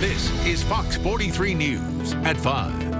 This is Fox 43 News at 5.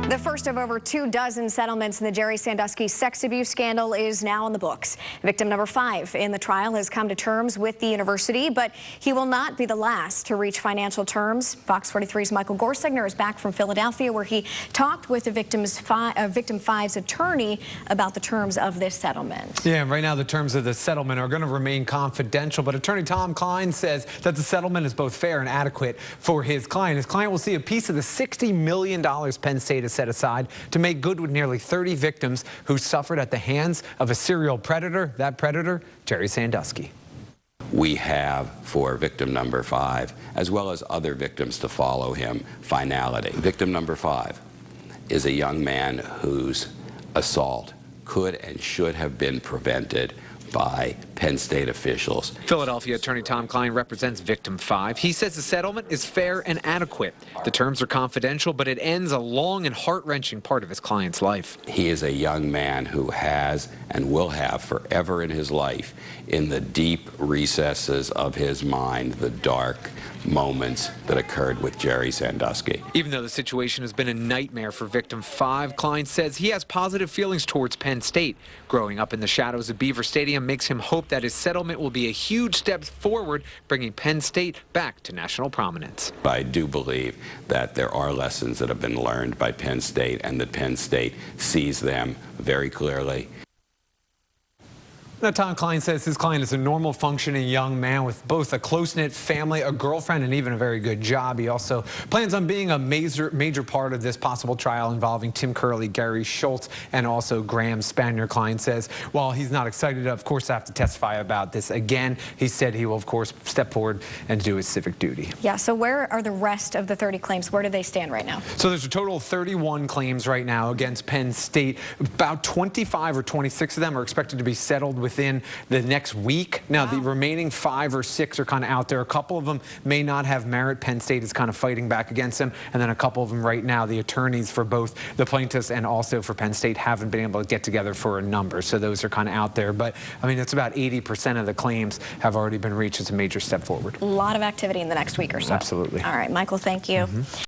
The first of over 24 settlements in the Jerry Sandusky sex abuse scandal is now on the books. Victim number 5 in the trial has come to terms with the university, but he will not be the last to reach financial terms. Fox 43's Michael Gorsigner is back from Philadelphia, where he talked with the victim 5's attorney about the terms of this settlement. Yeah, right now the terms of the settlement are going to remain confidential, but attorney Tom Kline says that the settlement is both fair and adequate for his client. His client will see a piece of the $60 million Penn State has set aside to make good with nearly 30 victims who suffered at the hands of a serial predator. That predator, Jerry Sandusky. We have for victim number 5, as well as other victims to follow him, finality. Victim number 5 is a young man whose assault could and should have been prevented by Penn State officials. Philadelphia attorney Tom Kline represents victim 5. He says the settlement is fair and adequate. The terms are confidential, but it ends a long and heart-wrenching part of his client's life. He is a young man who has and will have forever in his life, in the deep recesses of his mind, the dark moments that occurred with Jerry Sandusky. Even though the situation has been a nightmare for victim 5, Kline says he has positive feelings towards Penn State. Growing up in the shadows of Beaver Stadium makes him hope that his settlement will be a huge step forward, bringing Penn State back to national prominence. I do believe that there are lessons that have been learned by Penn State, and that Penn State sees them very clearly. Now, Tom Kline says his client is a normal functioning young man with both a close-knit family, a girlfriend, and even a very good job. He also plans on being a major part of this possible trial involving Tim Curley, Gary Schultz, and also Graham Spanier. Kline says while he's not excited, of course, to have to testify about this again, he said he will, of course, step forward and do his civic duty. Yeah, so where are the rest of the 30 claims? Where do they stand right now? So there's a total of 31 claims right now against Penn State. About 25 or 26 of them are expected to be settled within the next week. Now, the remaining 5 or 6 are kind of out there. A couple of them may not have merit. Penn State is kind of fighting back against them. And then a couple of them right now, the attorneys for both the plaintiffs and also for Penn State haven't been able to get together for a number. So those are kind of out there. But, I mean, it's about 80% of the claims have already been reached. It's a major step forward. A lot of activity in the next week or so. Absolutely. All right, Michael, thank you.